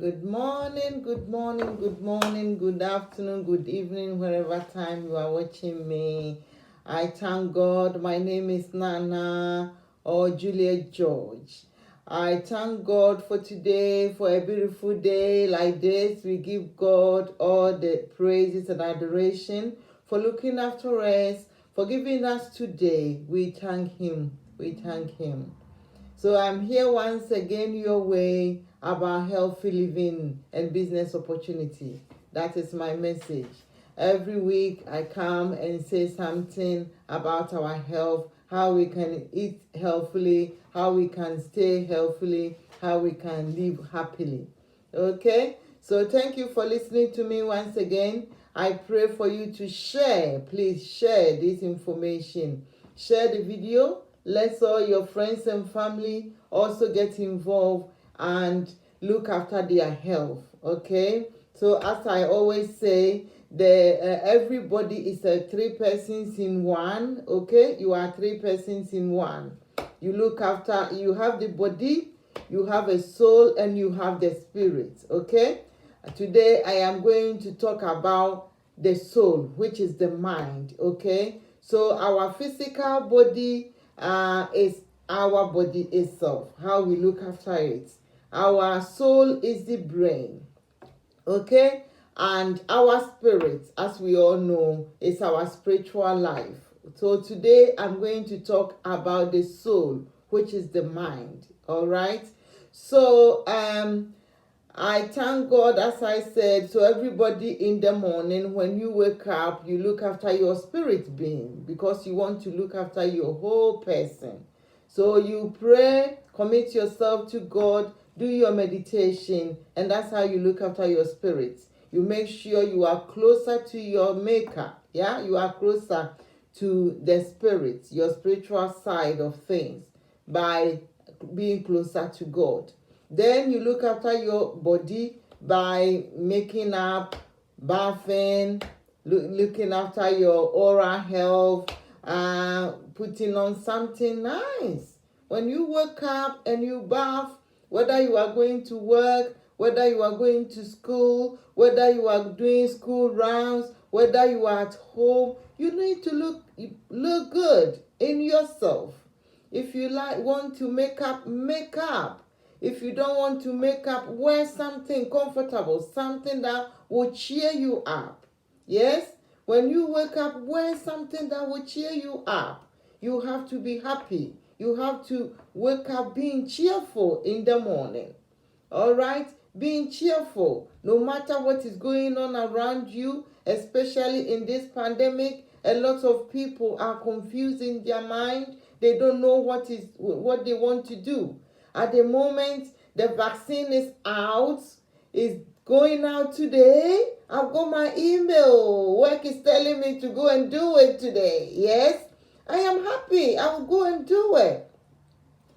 Good morning, good morning, good morning, good afternoon, good evening, wherever time you are watching me. I thank God. My name is Nana or Juliet George. I thank God for today, for a beautiful day like this. We give God all the praises and adoration for looking after us, for giving us today. We thank Him. We thank Him. So I'm here once again your way about healthy living and business opportunity. That is my message. Every week I come and say something about our health, how we can eat healthily, how we can stay healthily, how we can live happily. Okay? So thank you for listening to me once again. I pray for you to share. Please share this information. Share the video. Let all your friends and family also get involved and look after their health. Okay? So as I always say, everybody is three persons in one. Okay? You are three persons in one. You look after, you have the body, you have a soul, and you have the spirit. Okay? Today I am going to talk about the soul, which is the mind. Okay? So our physical body is our body itself, how we look after it. Our soul is the brain. Okay? And our spirit, as we all know, is our spiritual life. So today I'm going to talk about the soul, which is the mind. All right? So I thank God, as I said. So everybody in the morning, when you wake up, you look after your spirit being, because you want to look after your whole person. So you pray, commit yourself to God, do your meditation, and that's how you look after your spirit. You make sure you are closer to your maker. Yeah, you are closer to the spirit, your spiritual side of things, by being closer to God. Then you look after your body by making up, bathing, looking after your oral health, putting on something nice. When you wake up and you bath, whether you are going to work, whether you are going to school, whether you are doing school rounds, whether you are at home, you need to look good in yourself. If you want to make up. If you don't want to make up, wear something comfortable, something that will cheer you up. Yes? When you wake up, wear something that will cheer you up. You have to be happy. You have to wake up being cheerful in the morning. All right? Being cheerful, no matter what is going on around you, especially in this pandemic. A lot of people are confused in their mind. They don't know what they want to do. At the moment, the vaccine is out, is going out today. I've got my email. Work is telling me to go and do it today. Yes, I am happy. I will go and do it.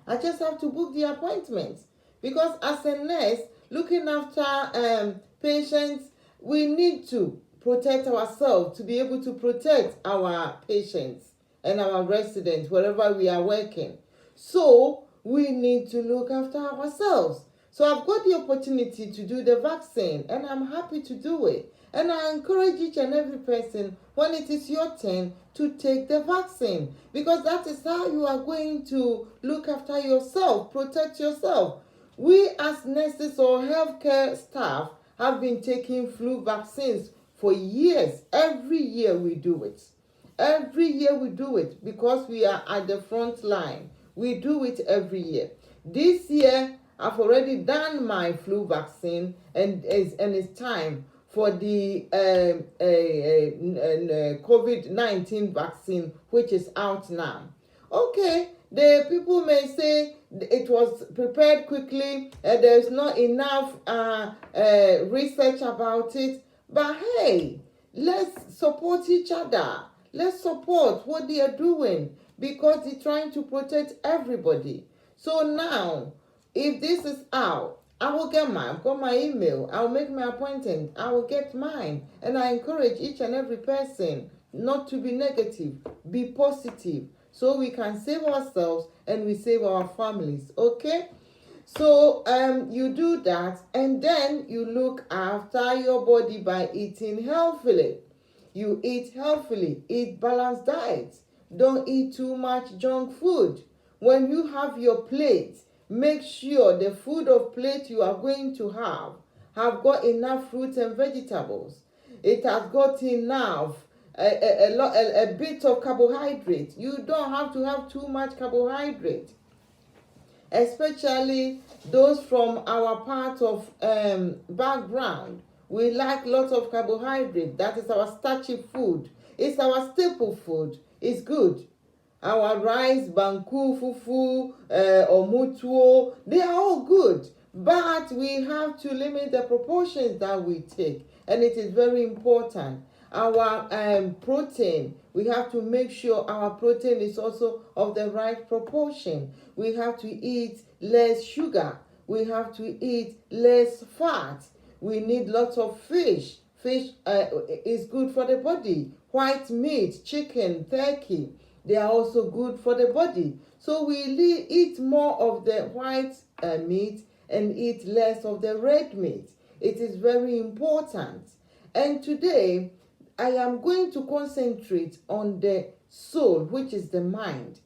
I just have to book the appointment, because as a nurse, looking after patients, we need to protect ourselves to be able to protect our patients and our residents wherever we are working. So we need to look after ourselves. So I've got the opportunity to do the vaccine, and I'm happy to do it. And I encourage each and every person, when it is your turn, to take the vaccine, because that is how you are going to look after yourself, protect yourself. We as nurses or healthcare staff have been taking flu vaccines for years. Every year we do it. Every year we do it, because we are at the front line. We do it every year. This year, I've already done my flu vaccine, and it's time for the COVID-19 vaccine, which is out now. Okay, the people may say it was prepared quickly, there's not enough research about it, but hey, let's support each other. Let's support what they are doing, because they're trying to protect everybody. So now, if this is out, I will get mine. I've got my email. I'll make my appointment. I will get mine. And I encourage each and every person not to be negative. Be positive, so we can save ourselves and we save our families. Okay? So you do that, and then you look after your body by eating healthily. You eat healthily, eat balanced diet. Don't eat too much junk food. When you have your plate, make sure the food of plate you are going to have got enough fruits and vegetables. It has got enough a bit of carbohydrate. You don't have to have too much carbohydrate, especially those from our part of background. We like lots of carbohydrate. That is our starchy food. It's our staple food. It's good. Our rice, banku, fufu, omutuo, they are all good. But we have to limit the proportions that we take. And it is very important. Our protein, we have to make sure our protein is also of the right proportion. We have to eat less sugar. We have to eat less fat. We need lots of fish. Fish is good for the body. White meat, chicken, turkey, they are also good for the body. So we eat more of the white meat and eat less of the red meat. It is very important. And today, I am going to concentrate on the soul, which is the mind.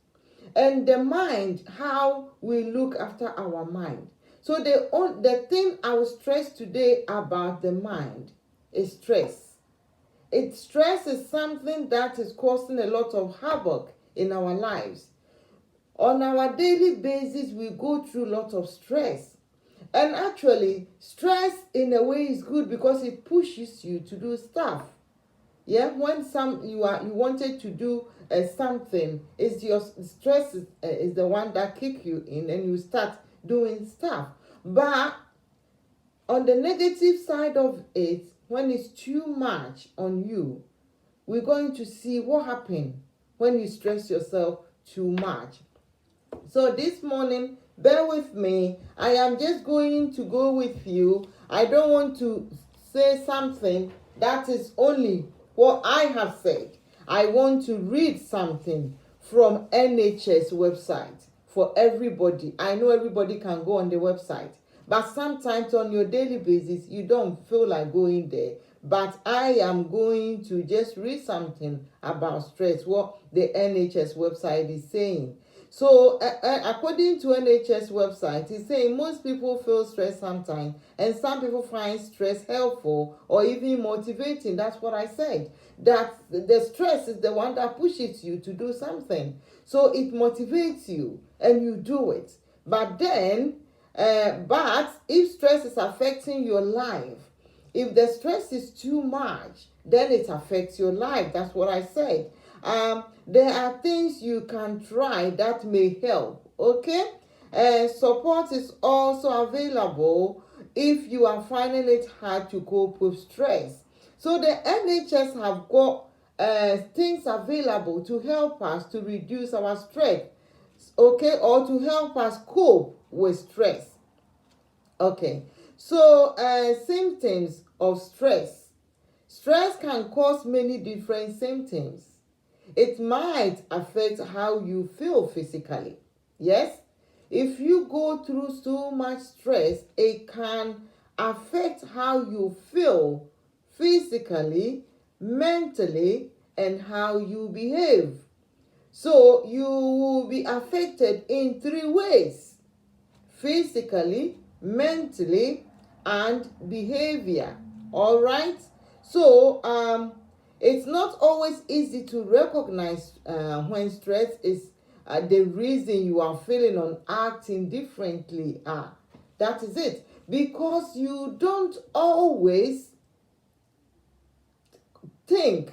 And the mind, how we look after our mind. So the thing I will stress today about the mind is stress. Stress is something that is causing a lot of havoc in our lives. On our daily basis, we go through a lot of stress. And actually, stress in a way is good because it pushes you to do stuff. Yeah, when you wanted to do something, it's your stress is the one that kick you in and you start doing stuff. But on the negative side of it, when it's too much on you, we're going to see what happens when you stress yourself too much. So this morning, bear with me. I am just going to go with you. I don't want to say something that is only what I have said. I want to read something from NHS website for everybody. I know everybody can go on the website, but sometimes on your daily basis, you don't feel like going there. But I am going to just read something about stress, what the NHS website is saying. So, according to NHS website, it's saying most people feel stress sometimes, and some people find stress helpful or even motivating. That's what I said. That the stress is the one that pushes you to do something. So it motivates you, and you do it. But then, but if stress is affecting your life, if the stress is too much, then it affects your life. That's what I said. There are things you can try that may help, okay? Support is also available if you are finding it hard to cope with stress. So the NHS have got things available to help us to reduce our stress, okay, or to help us cope with stress. Okay, so symptoms of stress. Stress can cause many different symptoms. It might affect how you feel physically. Yes? If you go through so much stress, it can affect how you feel physically, mentally, and how you behave. So you will be affected in 3 ways: physically, mentally, and behavior. All right? So it's not always easy to recognize when stress is the reason you are feeling or acting differently. That is it. Because you don't always think,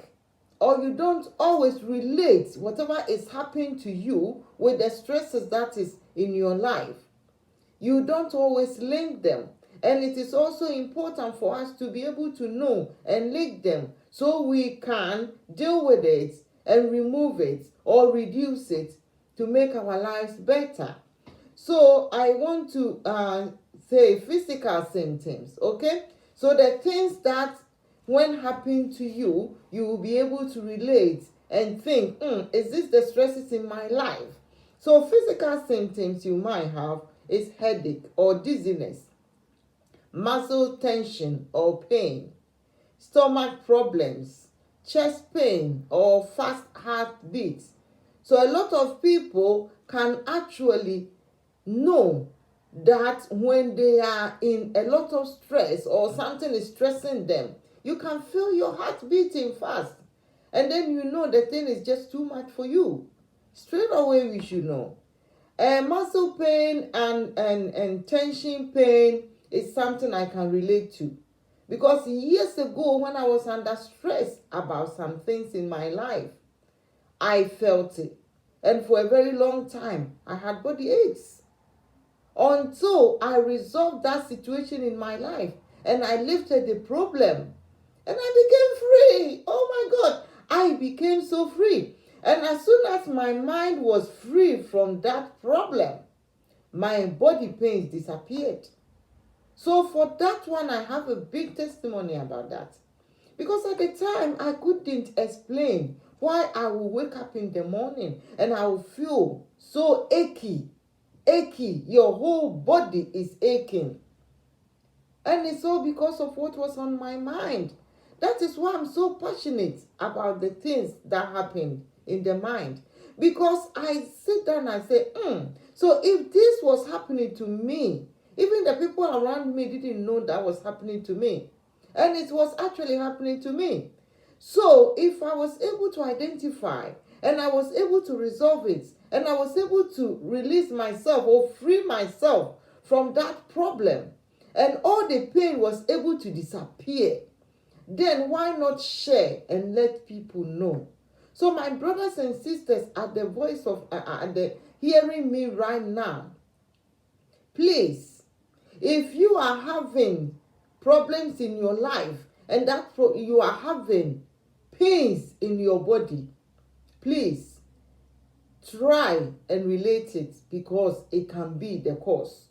or you don't always relate whatever is happening to you with the stresses that is in your life. You don't always link them. And it is also important for us to be able to know and link them so we can deal with it and remove it or reduce it to make our lives better. So I want to say physical symptoms, okay? So the things that when happen to you, you will be able to relate and think, is this the stresses in my life? So physical symptoms you might have is headache or dizziness, muscle tension or pain, stomach problems, chest pain or fast heartbeat. So a lot of people can actually know that when they are in a lot of stress or something is stressing them, you can feel your heart beating fast. And then you know the thing is just too much for you. Straight away we should know. Muscle pain and tension pain is something I can relate to. Because years ago, when I was under stress about some things in my life, I felt it. And for a very long time, I had body aches. Until I resolved that situation in my life and I lifted the problem. And I became free. Oh my God, I became so free. And as soon as my mind was free from that problem, my body pains disappeared. So for that one, I have a big testimony about that. Because at the time, I couldn't explain why I will wake up in the morning and I will feel so achy. Your whole body is aching. And it's all because of what was on my mind. That is why I'm so passionate about the things that happen in the mind. Because I sit down and I say, so if this was happening to me, even the people around me didn't know that was happening to me. And it was actually happening to me. So if I was able to identify and I was able to resolve it and I was able to release myself or free myself from that problem and all the pain was able to disappear, then why not share and let people know? So my brothers and sisters at the voice of hearing me right now, please, if you are having problems in your life and that you are having pains in your body, please try and relate it because it can be the cause.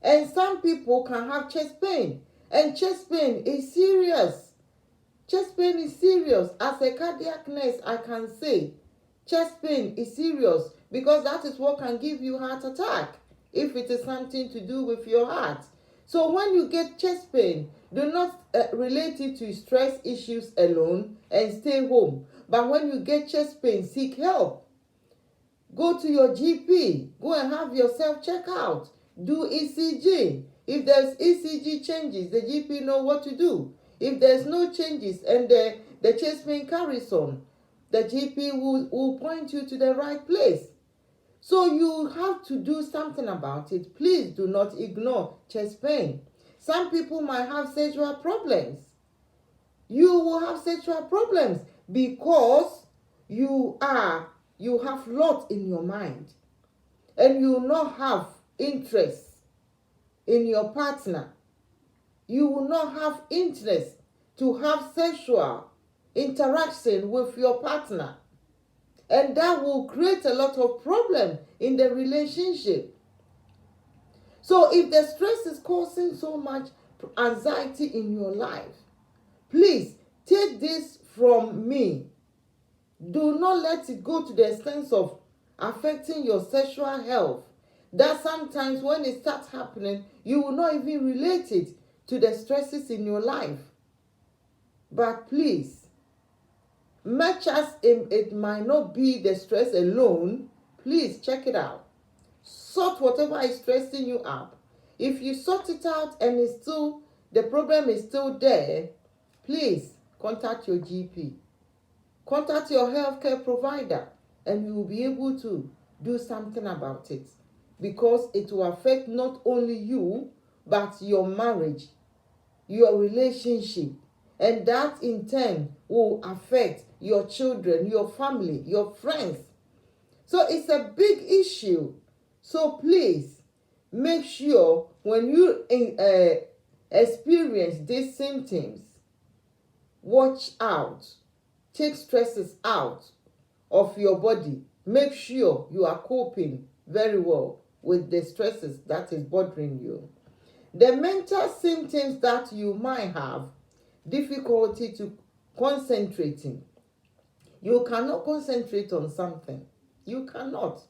And some people can have chest pain, and chest pain is serious. Chest pain is serious. As a cardiac nurse, I can say chest pain is serious because that is what can give you heart attack if it is something to do with your heart. So when you get chest pain, do not relate it to stress issues alone and stay home. But when you get chest pain, seek help. Go to your GP. Go and have yourself checked out. Do ECG. If there's ECG changes, the GP know what to do. If there's no changes and the chest pain carries on, the GP will point you to the right place. So you have to do something about it. Please do not ignore chest pain. Some people might have sexual problems. You will have sexual problems because you have lot in your mind and you will not have interest in your partner. You will not have interest to have sexual interaction with your partner. And that will create a lot of problem in the relationship. So if the stress is causing so much anxiety in your life, please take this from me. Do not let it go to the extent of affecting your sexual health. That sometimes when it starts happening, you will not even relate it to the stresses in your life. But please, much as it might not be the stress alone, please check it out. Sort whatever is stressing you up. If you sort it out and the problem is still there, please contact your GP. Contact your healthcare provider and you will be able to do something about it. Because it will affect not only you, but your marriage, your relationship, and that in turn will affect your children, your family, your friends. So it's a big issue. So please make sure when you experience these symptoms, watch out. Take stresses out of your body. Make sure you are coping very well with the stresses that is bothering you. The mental symptoms that you might have, difficulty to concentrating. You cannot concentrate on something. You cannot.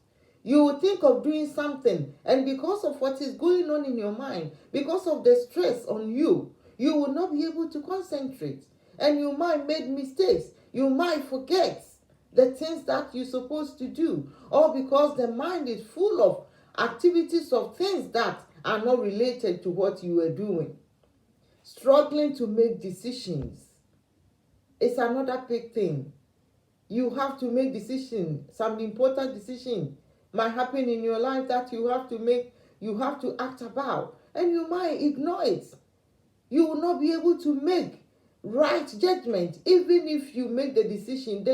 You will think of doing something, and because of what is going on in your mind, because of the stress on you, you will not be able to concentrate, and you might make mistakes. You might forget the things that you're supposed to do, or because the mind is full of activities of things that are not related to what you were doing. Struggling to make decisions is another big thing. You have to make decisions. Some important decision might happen in your life that you have to make, you have to act about, and you might ignore it. You will not be able to make right judgment. Even if you make the decision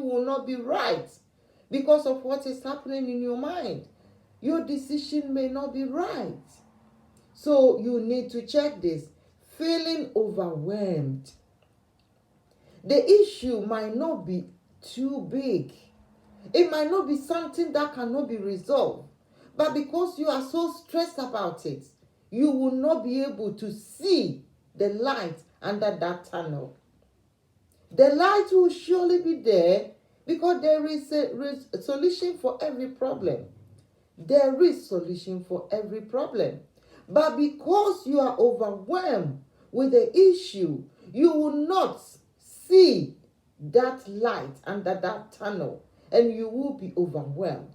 will not be right because of what is happening in your mind. Your decision may not be right. So you need to check this. Feeling overwhelmed. The issue might not be too big. It might not be something that cannot be resolved. But because you are so stressed about it, you will not be able to see the light under that tunnel. The light will surely be there because there is a solution for every problem. There is solution for every problem. But because you are overwhelmed with the issue, you will not see that light under that tunnel, and you will be overwhelmed.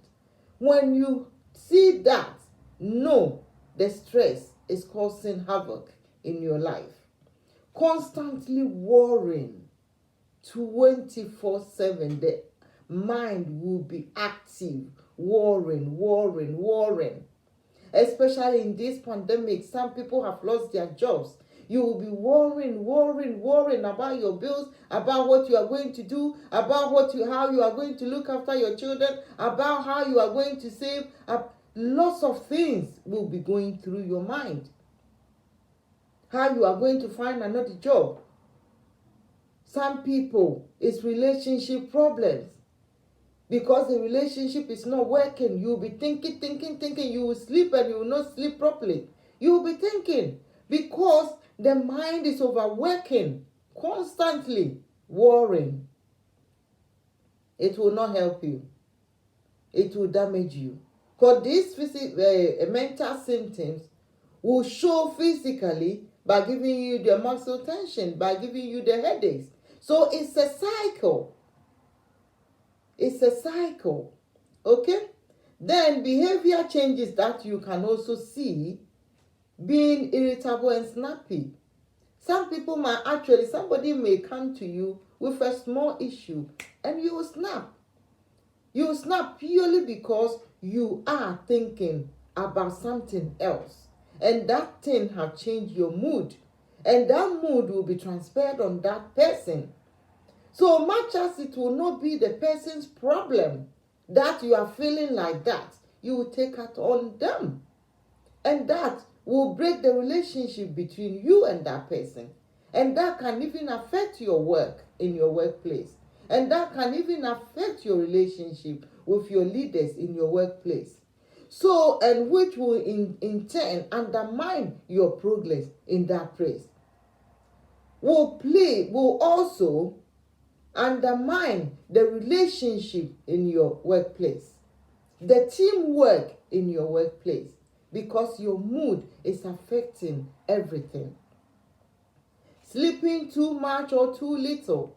When you see that, know the stress is causing havoc in your life. Constantly worrying 24/7, the mind will be active, worrying. Especially in this pandemic, some people have lost their jobs. You will be worrying about your bills, about what you are going to do, about how you are going to look after your children, about how you are going to save. Lots of things will be going through your mind. How you are going to find another job. Some people, it's relationship problems. Because the relationship is not working, you will be thinking. You will sleep and you will not sleep properly. You will be thinking because the mind is overworking, constantly worrying. It will not help you. It will damage you. Because these mental symptoms will show physically by giving you the muscle tension, by giving you the headaches. So it's a cycle. It's a cycle. Okay? Then behavior changes that you can also see, being irritable and snappy. Some people somebody may come to you with a small issue and you will snap. You will snap purely because you are thinking about something else. And that thing have changed your mood. And that mood will be transferred on that person. So much as it will not be the person's problem that you are feeling like that, you will take it on them. And that will break the relationship between you and that person. And that can even affect your work in your workplace. And that can even affect your relationship with your leaders in your workplace. So, and which will in turn undermine your progress in that place. Will also undermine the relationship in your workplace, the teamwork in your workplace, because your mood is affecting everything. Sleeping too much or too little.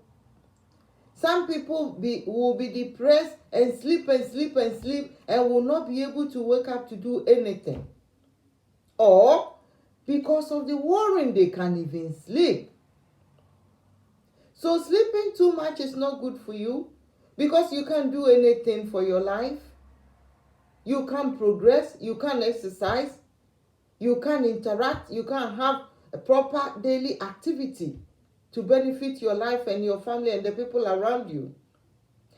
Some people will be depressed and sleep and will not be able to wake up to do anything. Or because of the worrying, they can't even sleep. So sleeping too much is not good for you because you can't do anything for your life. You can't progress, you can't exercise, you can't interact, you can't have a proper daily activity to benefit your life and your family and the people around you.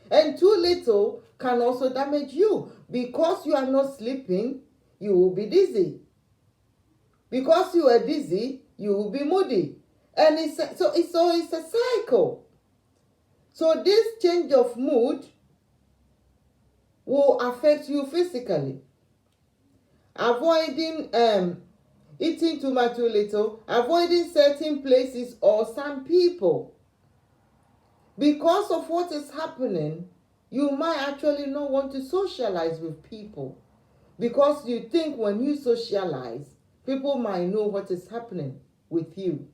And too little can also damage you. Because you are not sleeping, you will be dizzy. Because you are dizzy, you will be moody. And it's a cycle. So this change of mood will affect you physically. Avoiding eating too much too little, avoiding certain places or some people. Because of what is happening, You might actually not want to socialize with people because you think when you socialize, people might know what is happening with you.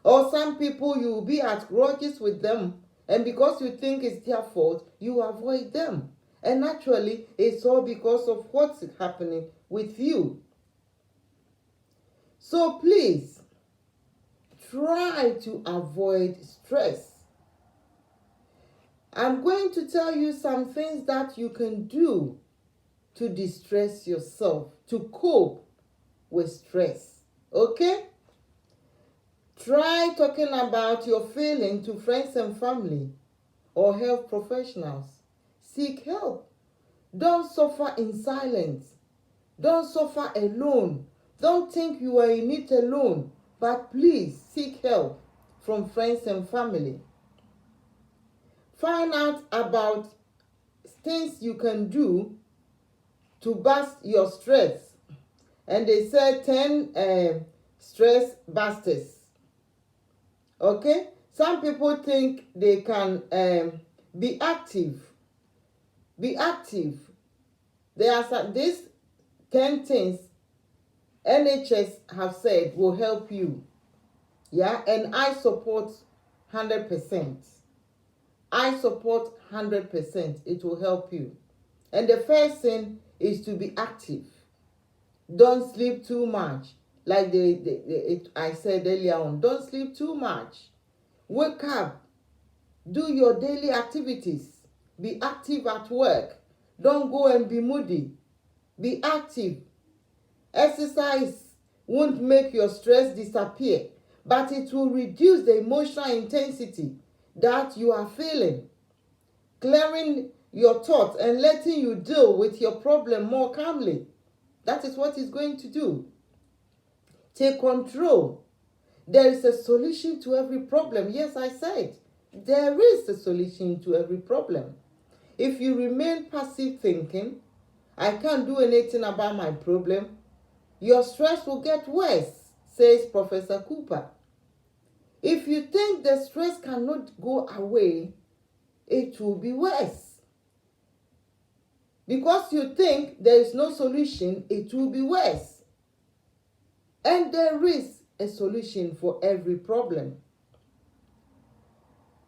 Or some people, you will be at grudges with them, and because you think it's their fault, you avoid them. And actually, it's all because of what's happening with you. So please, try to avoid stress. I'm going to tell you some things that you can do to distress yourself, to cope with stress. Okay? Try talking about your feeling to friends and family or health professionals. Seek help. Don't suffer in silence. Don't suffer alone. Don't think you are in it alone, but please seek help from friends and family. Find out about things you can do to bust your stress. And they said 10 stress busters. Okay? Some people think they can be active. Be active. There are these 10 things NHS have said will help you. Yeah, and I support 100%. I support 100%. It will help you. And the first thing is to be active. Don't sleep too much. Like I said earlier on, don't sleep too much. Wake up. Do your daily activities. Be active at work. Don't go and be moody. Be active. Exercise won't make your stress disappear, but it will reduce the emotional intensity that you are feeling, clearing your thoughts and letting you deal with your problem more calmly. That is what it's going to do. Take control. There is a solution to every problem. Yes, I said there is a solution to every problem. If you remain passive thinking, I can't do anything about my problem, your stress will get worse, says Professor Cooper. If you think the stress cannot go away, it will be worse. Because you think there is no solution, it will be worse. And there is a solution for every problem.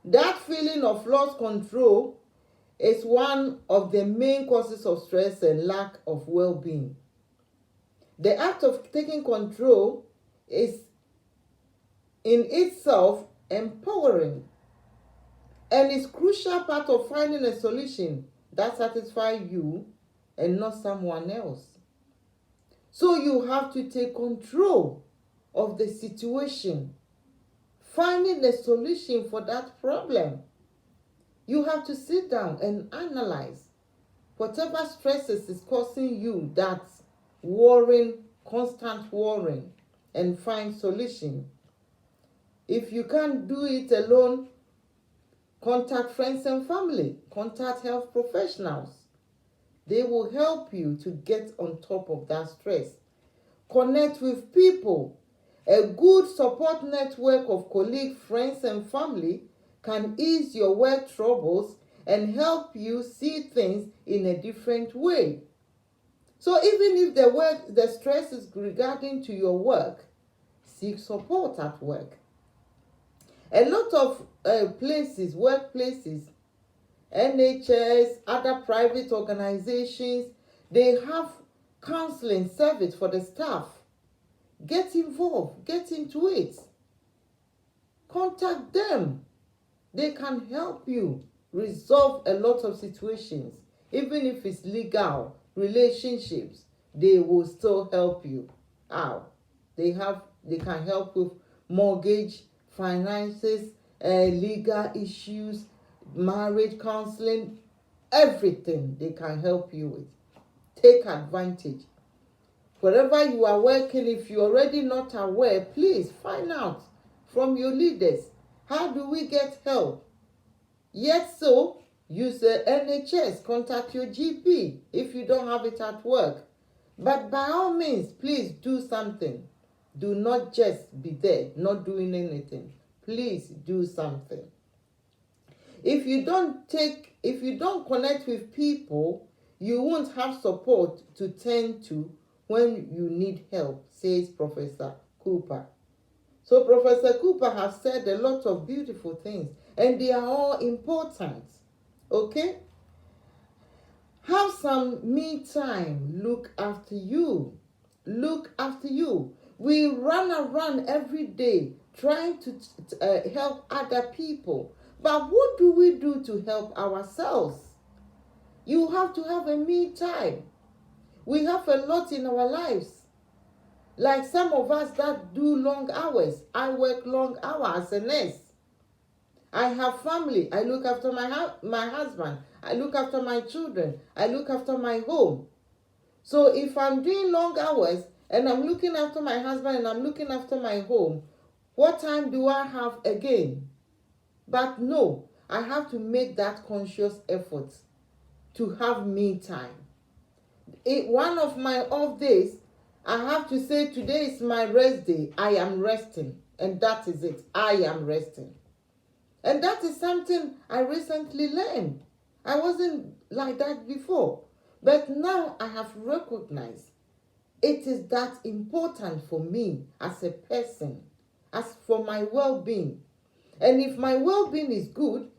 That feeling of lost control is one of the main causes of stress and lack of well-being. The act of taking control is in itself empowering and is a crucial part of finding a solution that satisfies you and not someone else. So you have to take control of the situation, finding a solution for that problem. You have to sit down and analyze whatever stresses is causing you that worrying, constant worrying, and find solution. If you can't do it alone, contact friends and family, contact health professionals. They will help you to get on top of that stress. Connect with people. A good support network of colleagues, friends, and family can ease your work troubles and help you see things in a different way. So even if the stress is regarding to your work, seek support at work. A lot of workplaces, NHS, other private organizations, they have counseling service for the staff. Get involved, get into it. Contact them. They can help you resolve a lot of situations. Even if it's legal, relationships, they will still help you out. They can help with mortgage, finances, legal issues, marriage counseling, everything they can help you with. Take advantage. Wherever you are working, if you're already not aware, please find out from your leaders. How do we get help? Yet so, use the NHS, contact your GP if you don't have it at work. But by all means, please do something. Do not just be there, not doing anything. Please do something. If you don't take If you don't connect with people, you won't have support to turn to when you need help, says Professor Cooper. So Professor Cooper has said a lot of beautiful things, and they are all important. Okay? Have some me time. Look after you. Look after you. We run around every day trying to help other people. But what do we do to help ourselves? You have to have a me time. We have a lot in our lives. Like some of us that do long hours. I work long hours as a nurse. I have family. I look after my husband. I look after my children. I look after my home. So if I'm doing long hours and I'm looking after my husband and I'm looking after my home, what time do I have again? But no, I have to make that conscious effort to have me time. One of my off days, I have to say today is my rest day. I am resting. And that is it. I am resting. And that is something I recently learned. I wasn't like that before. But now I have recognized it is that important for me as a person, as for my well-being. And if my well-being is good,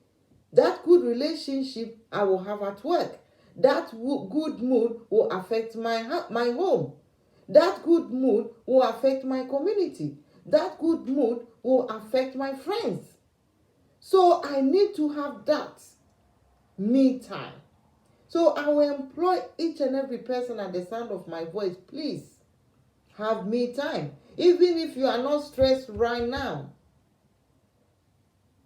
that good relationship I will have at work, that good mood will affect my home. That good mood will affect my community. That good mood will affect my friends. So I need to have that me time. So I will employ each and every person at the sound of my voice. Please have me time. Even if you are not stressed right now.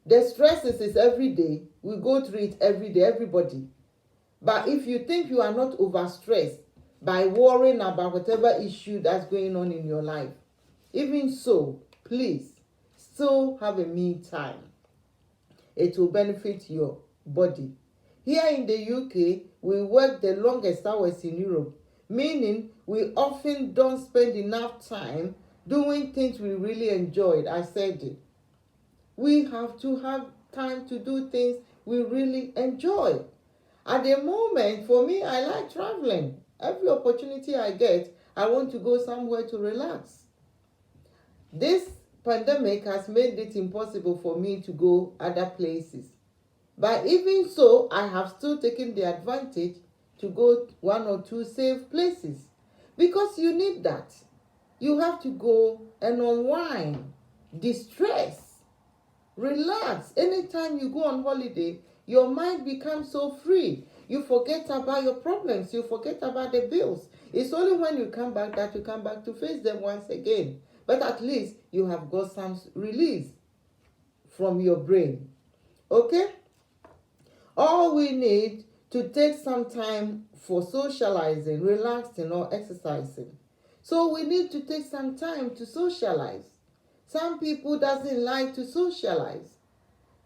The stress is every day. We go through it every day, everybody. But if you think you are not overstressed by worrying about whatever issue that's going on in your life, even so, please still have a me time. It will benefit your body. Here in the UK, we work the longest hours in Europe, meaning we often don't spend enough time doing things we really enjoyed. I said it. We have to have time to do things we really enjoy. At the moment, for me, I like traveling. Every opportunity I get, I want to go somewhere to relax. This pandemic has made it impossible for me to go other places. But even so, I have still taken the advantage to go one or two safe places. Because you need that. You have to go and unwind, distress, relax. Anytime you go on holiday, your mind becomes so free. You forget about your problems. You forget about the bills. It's only when you come back that you come back to face them once again. But at least you have got some release from your brain. Okay? All we need to take some time for socializing, relaxing, or exercising. So we need to take some time to socialize. Some people doesn't like to socialize.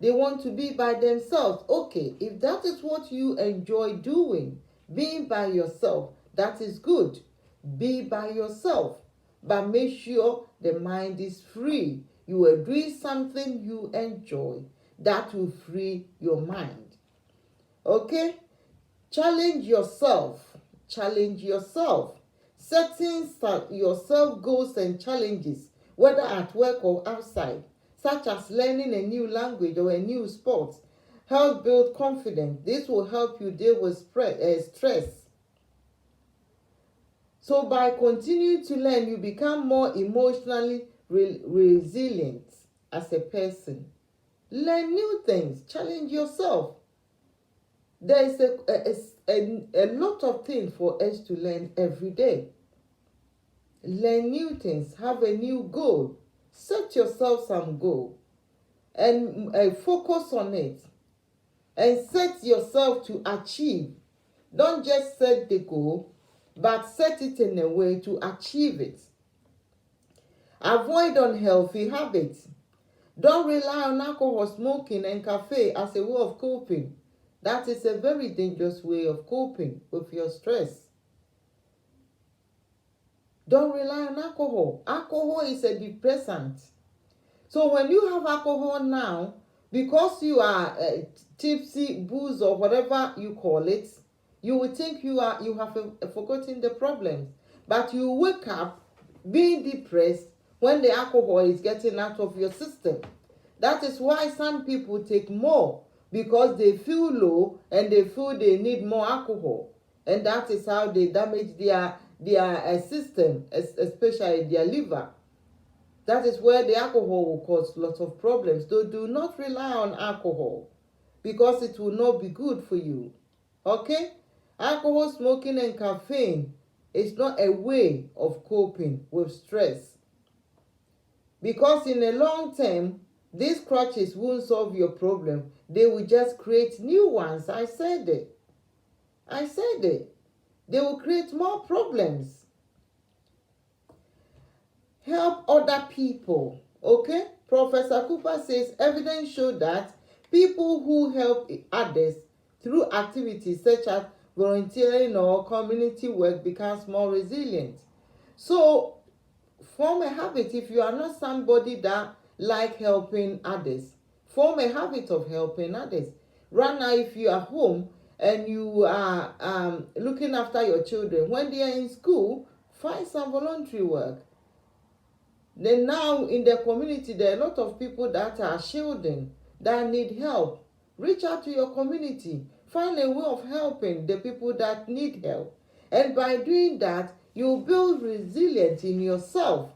They want to be by themselves. Okay, if that is what you enjoy doing, being by yourself, that is good. Be by yourself. But make sure the mind is free. You are doing something you enjoy. That will free your mind. Okay? Challenge yourself. Challenge yourself. Setting yourself goals and challenges, whether at work or outside, such as learning a new language or a new sport, help build confidence. This will help you deal with stress. So by continuing to learn, you become more emotionally resilient as a person. Learn new things. Challenge yourself. There is a lot of things for us to learn every day. Learn new things. Have a new goal. Set yourself some goal and focus on it. And set yourself to achieve. Don't just set the goal, but set it in a way to achieve it. Avoid unhealthy habits. Don't rely on alcohol, smoking, and cafe as a way of coping. That is a very dangerous way of coping with your stress. Don't rely on alcohol. Alcohol is a depressant. So when you have alcohol now, Because you are tipsy, booze, or whatever you call it, you will think you have forgotten the problems. But you wake up being depressed when the alcohol is getting out of your system. That is why some people take more, because they feel low and they feel they need more alcohol. And that is how they damage their system, especially their liver. That is where the alcohol will cause lots of problems. So do not rely on alcohol, because it will not be good for you. Okay? Alcohol, smoking, and caffeine is not a way of coping with stress. Because in the long term, these crutches won't solve your problem. They will just create new ones. I said it. They will create more problems. Help other people. Okay? Professor Cooper says evidence show that people who help others through activities such as volunteering or community work becomes more resilient. So form a habit. If you are not somebody that like helping others, form a habit of helping others. Right now, if you are home and you are looking after your children when they are in school, find some voluntary work. Then now in the community, there are a lot of people that are shielding, that need help. Reach out to your community. Find a way of helping the people that need help. And by doing that, you build resilience in yourself,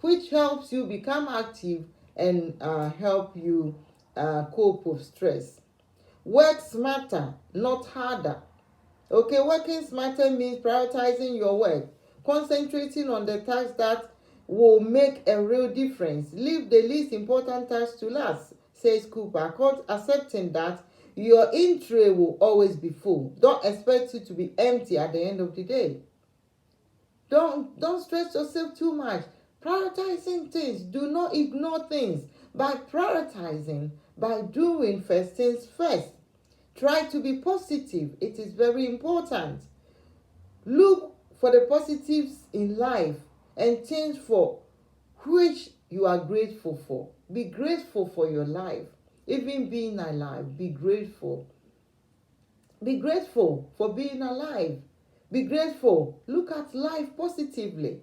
which helps you become active and help you cope with stress. Work smarter, not harder. Okay, working smarter means prioritizing your work, concentrating on the tasks that will make a real difference. Leave the least important tasks to last, says Cooper. Accepting that your in tray will always be full. Don't expect it to be empty at the end of the day. Don't stress yourself too much. Prioritizing things. Do not ignore things. By prioritizing, by doing first things first. Try to be positive. It is very important. Look for the positives in life and things for which you are grateful for. Be grateful for your life. Even being alive, be grateful. Be grateful for being alive. Be grateful. Look at life positively.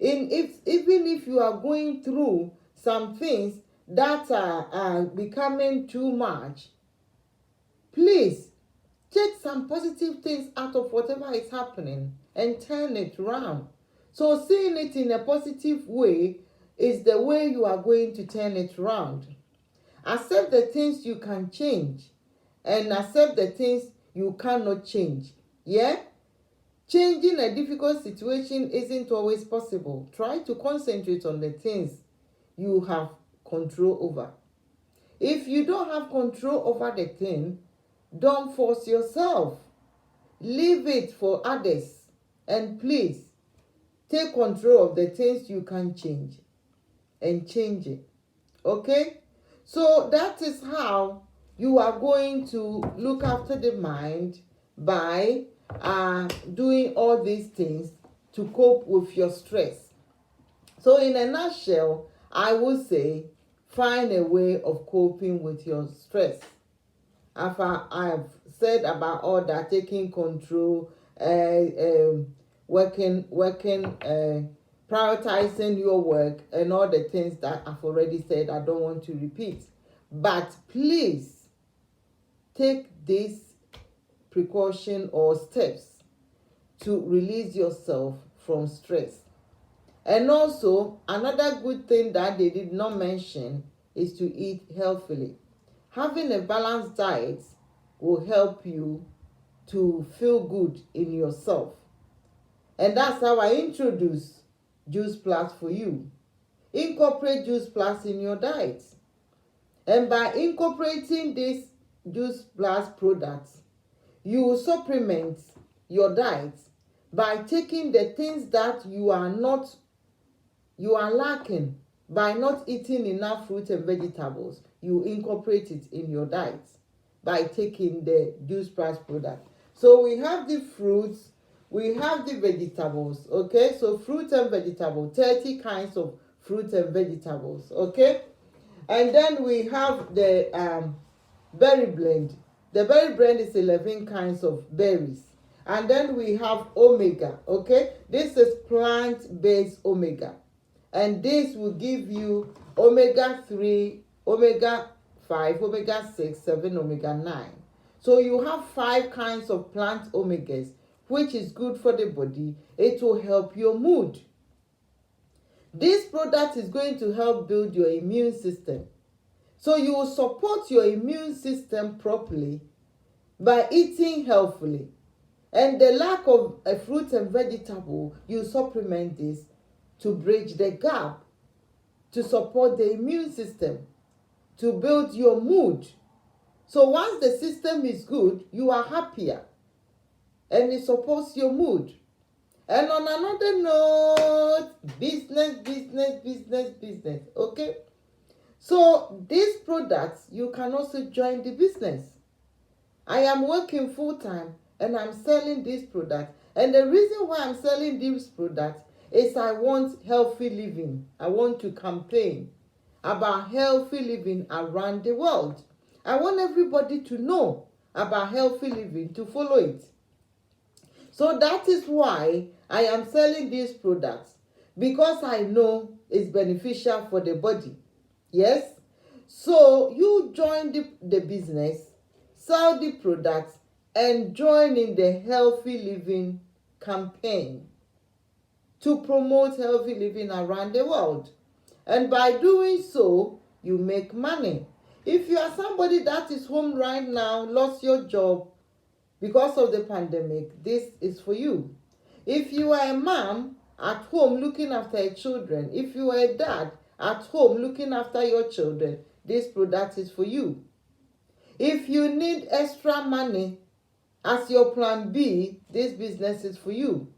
Even if you are going through some things that are becoming too much, please take some positive things out of whatever is happening and turn it around. So seeing it in a positive way is the way you are going to turn it around. Accept the things you can change and accept the things you cannot change. Yeah? Changing a difficult situation isn't always possible. Try to concentrate on the things you have control over. If you don't have control over the thing, don't force yourself. Leave it for others. And please, take control of the things you can change and change it. Okay? So that is how you are going to look after the mind, by doing all these things to cope with your stress. So in a nutshell, I would say find a way of coping with your stress. After I've said about all that, taking control, working, prioritizing your work, and all the things that I've already said, I don't want to repeat. But please take this precaution or steps to release yourself from stress. And also, another good thing that they did not mention is to eat healthily. Having a balanced diet will help you to feel good in yourself. And that's how I introduce Juice Plus for you. Incorporate Juice Plus in your diet. And by incorporating this Juice Plus products, you will supplement your diet by taking the things that you are lacking by not eating enough fruit and vegetables. You incorporate it in your diet by taking the Juice Plus product. So we have the fruits, we have the vegetables, okay? So fruit and vegetable, 30 kinds of fruit and vegetables, okay? And then we have the berry blend. The berry blend is 11 kinds of berries. And then we have omega, okay? This is plant-based omega. And this will give you omega 3, omega 5, omega 6, 7, omega 9. So you have 5 kinds of plant omegas, which is good for the body. It will help your mood. This product is going to help build your immune system. So you will support your immune system properly by eating healthily. And the lack of a fruit and vegetable, you supplement this to bridge the gap, to support the immune system, to build your mood. So once the system is good, you are happier and it supports your mood. And on another note, business, okay? So these products, you can also join the business. I am working full-time and I'm selling this product. And the reason why I'm selling this product is I want healthy living. I want to campaign about healthy living around the world. I want everybody to know about healthy living, to follow it. So that is why I am selling these products, because I know it's beneficial for the body. Yes? So you join the business, sell the products, and join in the healthy living campaign to promote healthy living around the world. And by doing so, you make money. If you are somebody that is home right now, lost your job because of the pandemic, this is for you. If you are a mom at home looking after your children, if you are a dad at home looking after your children, this product is for you. If you need extra money as your plan B, this business is for you.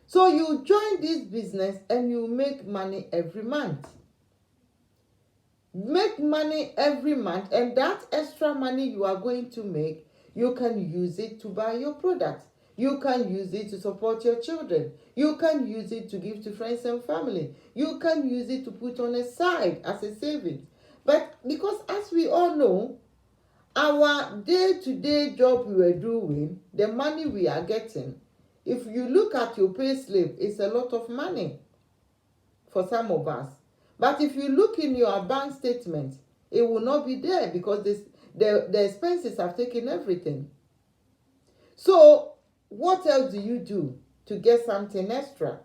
So you join this business and you make money every month. Make money every month, and that extra money you are going to make, you can use it to buy your products. You can use it to support your children. You can use it to give to friends and family. You can use it to put on a side as a savings. But because as we all know, our day-to-day job we were doing, the money we are getting, if you look at your pay slip, it's a lot of money for some of us. But if you look in your bank statement, it will not be there because the expenses have taken everything. So what else do you do to get something extra?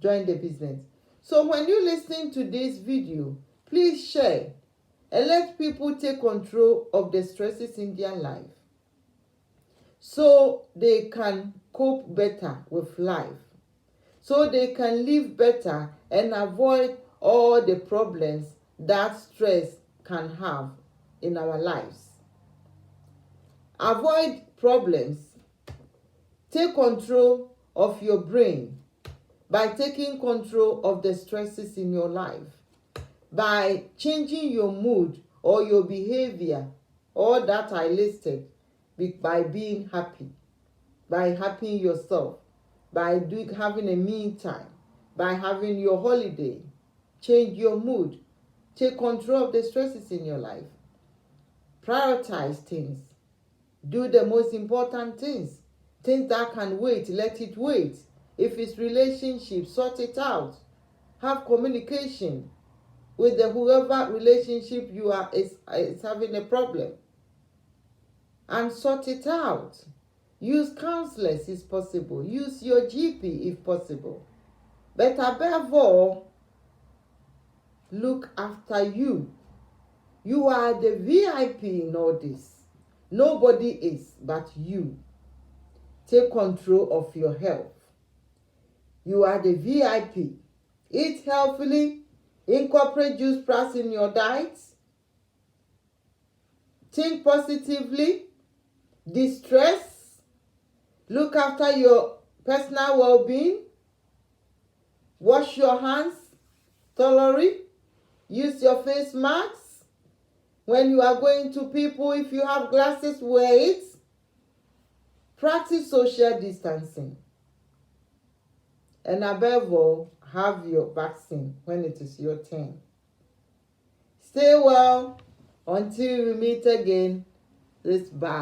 Join the business. So when you listen to this video, please share and let people take control of the stresses in their life so they can cope better with life, so they can live better and avoid all the problems that stress can have in our lives. Avoid problems. Take control of your brain by taking control of the stresses in your life, by changing your mood or your behavior, all that I listed, by being happy, by happying yourself, by having a me time, by having your holiday. Change your mood. Take control of the stresses in your life. Prioritize things. Do the most important things. Things that can wait, let it wait. If it's relationship, sort it out. Have communication with whoever relationship you are is having a problem, and sort it out. Use counselors if possible. Use your GP if possible. But above all, look after you. You are the VIP in all this. Nobody is but you. Take control of your health. You are the VIP. Eat healthily. Incorporate juice plus in your diet. Think positively. Distress. Look after your personal well-being. Wash your hands thoroughly. Use your face masks. When you are going to people, if you have glasses, wear it. Practice social distancing. And above all, have your vaccine when it is your turn. Stay well until we meet again. This bye.